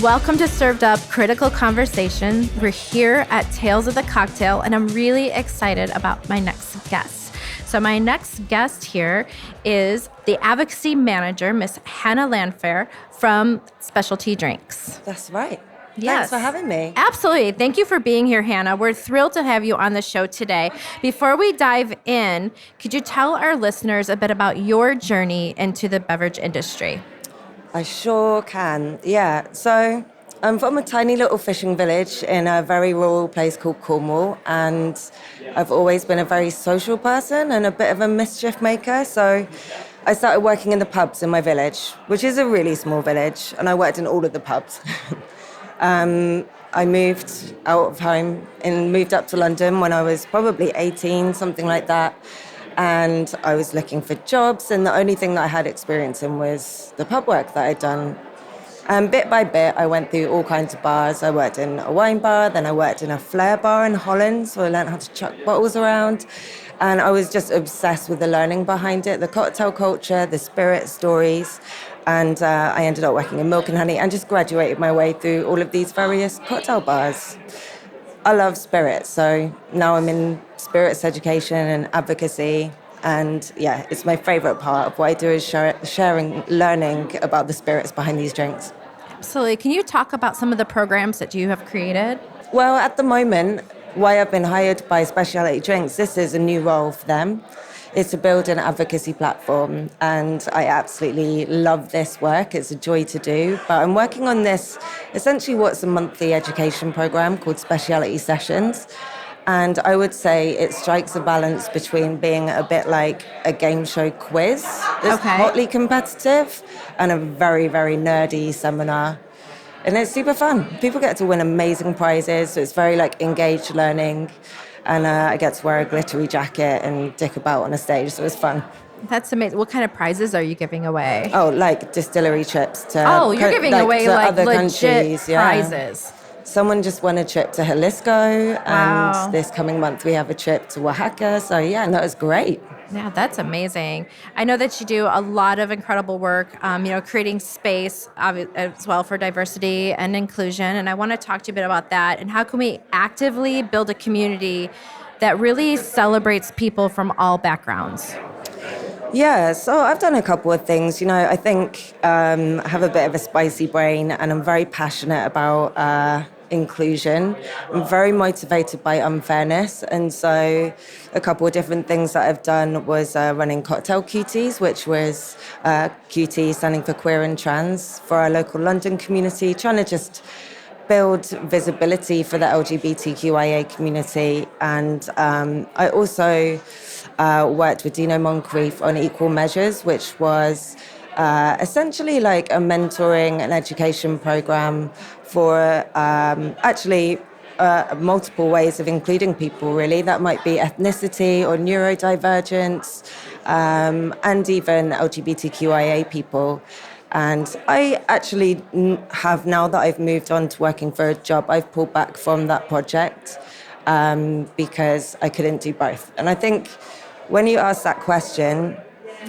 Welcome to Served Up Critical Conversation. We're here at Tales of the Cocktail, and I'm really excited about my next guest. So my next guest here is the Advocacy Manager, Miss Hannah Lanfear from Specialty Drinks. That's right. Yes. Thanks for having me. Absolutely. Thank you for being here, Hannah. We're thrilled to have you on the show today. Before we dive in, could you tell our listeners a bit about your journey into the beverage industry? I sure can. Yeah. So I'm from a tiny little fishing village in a very rural place called Cornwall, and I've always been a very social person and a bit of a mischief maker. So I started working in the pubs in my village, which is a really small village, and I worked in all of the pubs. I moved out of home and moved up to London when I was probably 18, something like that. And I was looking for jobs, and the only thing that I had experience in was the pub work that I'd done. And bit by bit, I went through all kinds of bars. I worked in a wine bar, then I worked in a flair bar in Holland, so I learned how to chuck bottles around. And I was just obsessed with the learning behind it, the cocktail culture, the spirit stories. And I ended up working in Milk and Honey and just graduated my way through all of these various cocktail bars. I love spirits, so now I'm in spirits education and advocacy. And yeah, it's my favorite part of what I do is sharing, learning about the spirits behind these drinks. Absolutely. Can you talk about some of the programs that you have created? Well, at the moment, why I've been hired by Specialty Drinks, this is a new role for them. It's to build an advocacy platform, and I absolutely love this work. It's a joy to do, but I'm working on this, essentially what's a monthly education program called Specialty Sessions, and I would say it strikes a balance between being a bit like a game show quiz that's hotly competitive and a very, very nerdy seminar. And it's super fun. People get to win amazing prizes, so it's very like engaged learning. And I get to wear a glittery jacket and dick about on a stage, so it's fun. That's amazing. What kind of prizes are you giving away? Oh, like distillery trips to you're giving away like other legit countries. prizes. Someone just won a trip to Jalisco, Wow. and this coming month we have a trip to Oaxaca. So yeah, no, it's great. Yeah, that's amazing. I know that you do a lot of incredible work, creating space as well for diversity and inclusion. And I want to talk to you a bit about that and how can we actively build a community that really celebrates people from all backgrounds? Yeah, so I've done a couple of things. I think I have a bit of a spicy brain, and I'm very passionate about inclusion. I'm very motivated by unfairness, and so a couple of different things that I've done was running Cocktail Cuties, which was QT standing for queer and trans for our local London community, trying to just build visibility for the LGBTQIA community. And I also worked with Dino Moncrief on Equal Measures, which was essentially like a mentoring and education program for multiple ways of including people, really. That might be ethnicity or neurodivergence, and even LGBTQIA people. And I actually have, now that I've moved on to working for a job, I've pulled back from that project because I couldn't do both. And I think when you ask that question,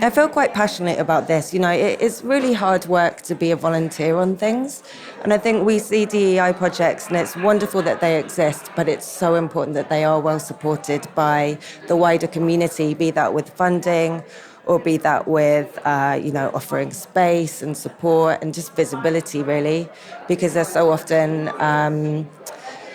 I feel quite passionate about this. It's really hard work to be a volunteer on things. And I think we see DEI projects, and it's wonderful that they exist, but it's so important that they are well supported by the wider community, be that with funding or be that with, offering space and support and just visibility, really, because they're so often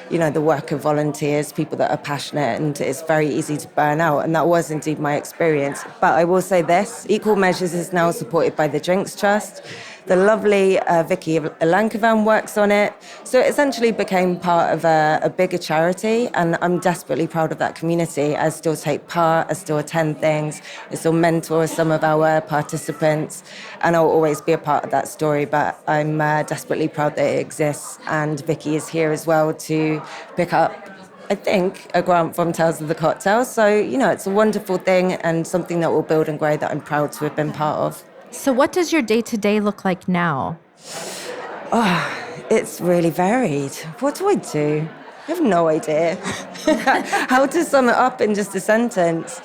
the work of volunteers, people that are passionate, and it's very easy to burn out. And that was indeed my experience. But I will say this, Equal Measures is now supported by the Drinks Trust. The lovely Vicky Elankovan works on it. So it essentially became part of a bigger charity, and I'm desperately proud of that community. I still take part, I still attend things, I still mentor some of our participants, and I'll always be a part of that story, but I'm desperately proud that it exists, and Vicky is here as well to pick up, I think, a grant from Tales of the Cocktail. So, it's a wonderful thing and something that will build and grow that I'm proud to have been part of. So what does your day-to-day look like now? It's really varied. What do I do? I have no idea how to sum it up in just a sentence.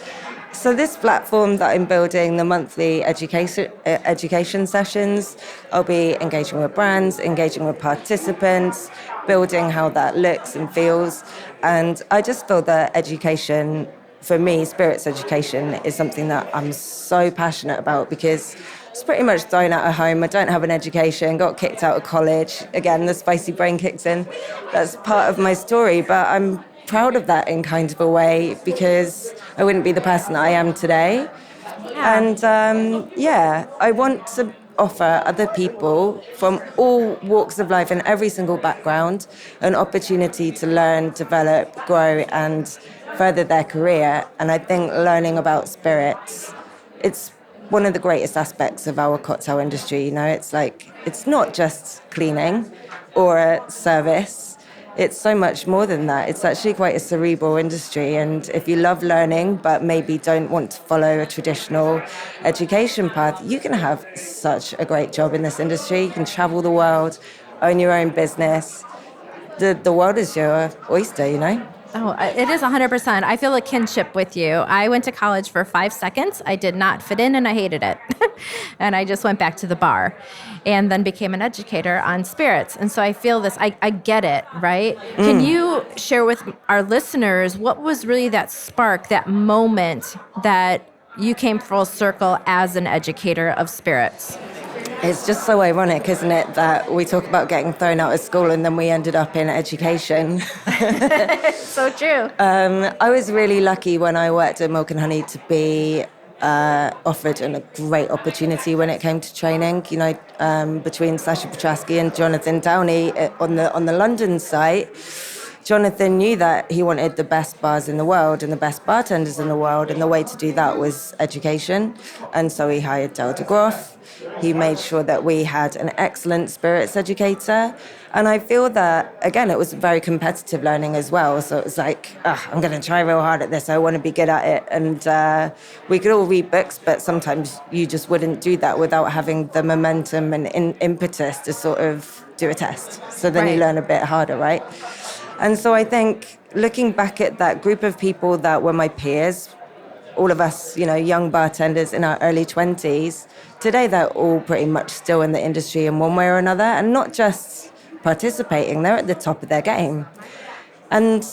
So this platform that I'm building, the monthly education sessions, I'll be engaging with brands, engaging with participants, building how that looks and feels. And I just feel that education, for me, spirits education is something that I'm so passionate about because it's pretty much thrown out of home. I don't have an education, got kicked out of college. Again, the spicy brain kicks in. That's part of my story, but I'm proud of that in kind of a way because I wouldn't be the person I am today. Yeah. And I want to offer other people from all walks of life and every single background an opportunity to learn, develop, grow, and further their career. And I think learning about spirits, it's one of the greatest aspects of our cocktail industry. You know, it's like, it's not just cleaning or a service. It's so much more than that. It's actually quite a cerebral industry. And if you love learning, but maybe don't want to follow a traditional education path, you can have such a great job in this industry. You can travel the world, own your own business. The world is your oyster, you know? Oh, it is 100%. I feel a kinship with you. I went to college for 5 seconds. I did not fit in and I hated it. And I just went back to the bar and then became an educator on spirits. And so I feel this, I get it, right? Can you share with our listeners what was really that spark, that moment that you came full circle as an educator of spirits? It's just so ironic, isn't it, that we talk about getting thrown out of school and then we ended up in education. So true. I was really lucky when I worked at Milk and Honey to be offered a great opportunity when it came to training. You know, between Sasha Petrasky and Jonathan Downey on the London site, Jonathan knew that he wanted the best bars in the world and the best bartenders in the world, and the way to do that was education. And so he hired Del DeGroff. He made sure that we had an excellent spirits educator. And I feel that, again, it was very competitive learning as well. So it was like, I'm going to try real hard at this. I want to be good at it. And we could all read books, but sometimes you just wouldn't do that without having the momentum and impetus to sort of do a test. So then you learn a bit harder, right? And so I think looking back at that group of people that were my peers, all of us, you know, young bartenders in our early 20s, today they're all pretty much still in the industry in one way or another, and not just participating, they're at the top of their game. And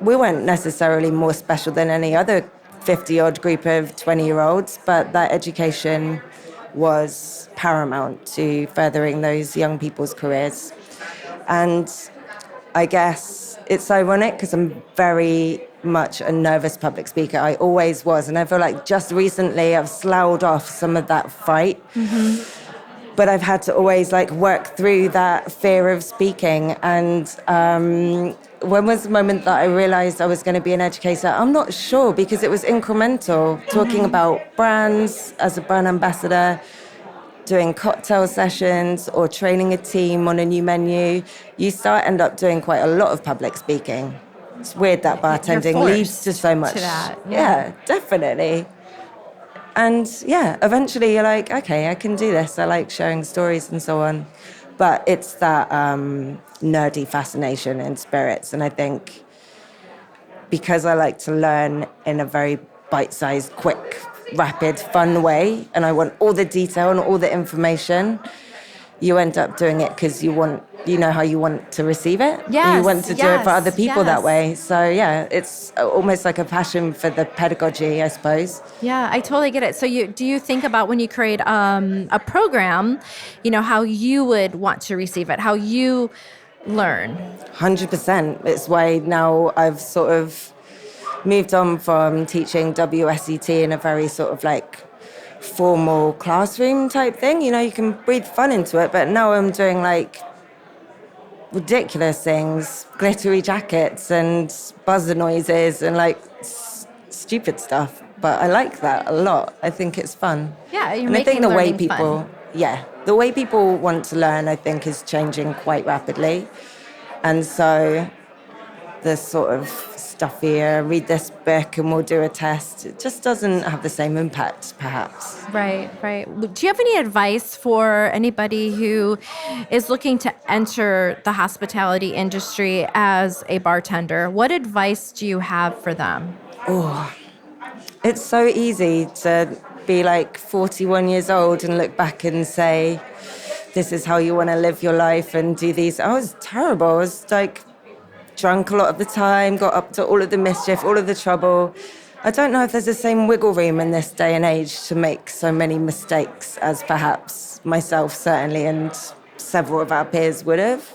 we weren't necessarily more special than any other 50-odd group of 20-year-olds, but that education was paramount to furthering those young people's careers. And I guess it's ironic because I'm very much a nervous public speaker. I always was. And I feel like just recently I've sloughed off some of that fright. Mm-hmm. But I've had to always like work through that fear of speaking. And when was the moment that I realized I was going to be an educator? I'm not sure, because it was incremental, talking about brands as a brand ambassador, doing cocktail sessions or training a team on a new menu. You end up doing quite a lot of public speaking. It's weird that bartending leads to so much. To that, yeah, definitely. And yeah, eventually you're like, okay, I can do this. I like sharing stories and so on. But it's that nerdy fascination in spirits. And I think because I like to learn in a very bite-sized, quick, rapid, fun way, and I want all the detail and all the information, you end up doing it because you know how you want to receive it. Yes, you want to do it for other people that way. So yeah, it's almost like a passion for the pedagogy, I suppose. Yeah, I totally get it. So do you think about when you create a program, you know, how you would want to receive it, how you learn? 100%. It's why now I've sort of moved on from teaching WSET in a very sort of like formal classroom type thing. You know, you can breathe fun into it, but now I'm doing like ridiculous things, glittery jackets and buzzer noises and like stupid stuff. But I like that a lot. I think it's fun. Yeah, you're and making I think the way learning people, fun. the way people want to learn, I think, is changing quite rapidly. And so the sort of stuffier, read this book and we'll do a test, it just doesn't have the same impact, perhaps. Right. Do you have any advice for anybody who is looking to enter the hospitality industry as a bartender? What advice do you have for them? Oh, It's so easy to be like 41 years old and look back and say, this is how you want to live your life and do these. I was terrible. I was like drunk a lot of the time, got up to all of the mischief, all of the trouble. I don't know if there's the same wiggle room in this day and age to make so many mistakes as perhaps myself certainly and several of our peers would have.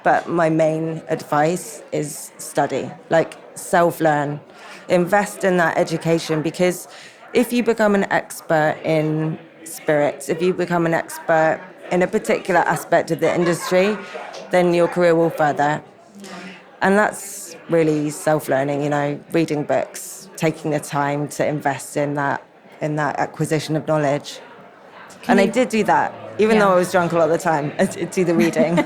But my main advice is study, like self-learn, invest in that education, because if you become an expert in spirits, if you become an expert in a particular aspect of the industry, then your career will further. And that's really self-learning, you know, reading books, taking the time to invest in that acquisition of knowledge. And I did do that, even though I was drunk a lot of the time. I did do the reading.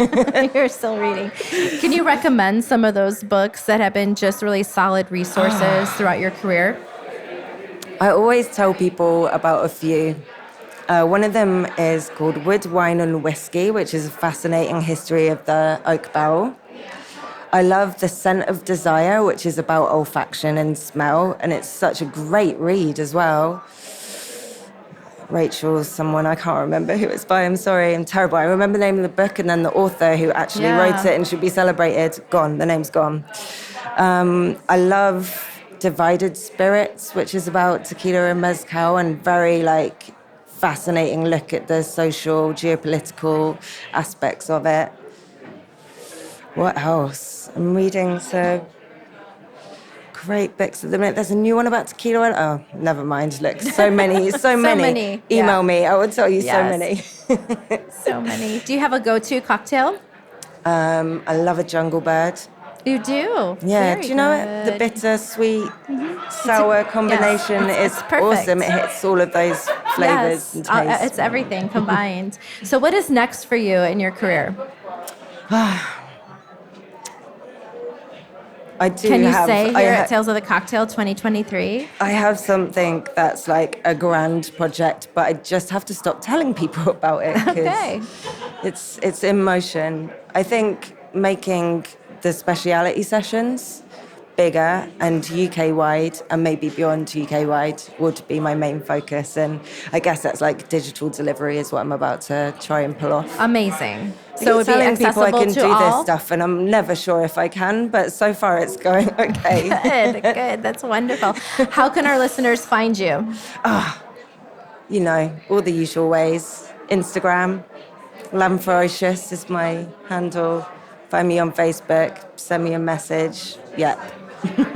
You're still reading. Can you recommend some of those books that have been just really solid resources throughout your career? I always tell people about a few. One of them is called Wood, Wine and Whiskey, which is a fascinating history of the oak barrel. I love The Scent of Desire, which is about olfaction and smell, and it's such a great read as well. Rachel, someone, I can't remember who it's by, I'm sorry, I'm terrible. I remember the name of the book and then the author who actually wrote it and should be celebrated, gone, the name's gone. I love Divided Spirits, which is about tequila and mezcal, and very like fascinating look at the social, geopolitical aspects of it. What else? I'm reading so great books at the minute. There's a new one about tequila. Oh, never mind. Look, so many. Email me. I will tell you so many. So many. Do you have a go-to cocktail? I love a jungle bird. You do? Yeah. Very do you know good. it? The bitter, sweet, sour combination is awesome. It hits all of those flavors and tastes. It's everything combined. So what is next for you in your career? Can you say here at Tales of the Cocktail 2023? I have something that's like a grand project, but I just have to stop telling people about it because it's in motion. I think making the speciality sessions bigger and UK-wide and maybe beyond UK-wide would be my main focus. And I guess that's like digital delivery is what I'm about to try and pull off. Amazing. So it would be telling accessible people I can to do all? this stuff, and I'm never sure if I can, but so far it's going okay. Good. That's wonderful. How can our listeners find you? You know, all the usual ways. Instagram, Lanferocious is my handle. Find me on Facebook, send me a message. Yep.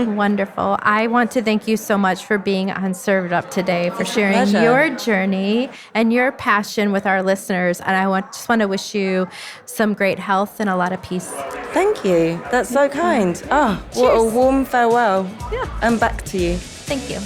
Wonderful. I want to thank you so much for being on Served Up today, for sharing your journey and your passion with our listeners. And I just want to wish you some great health and a lot of peace. Thank you. That's so kind. Oh, what a warm farewell. Yeah. And back to you. Thank you.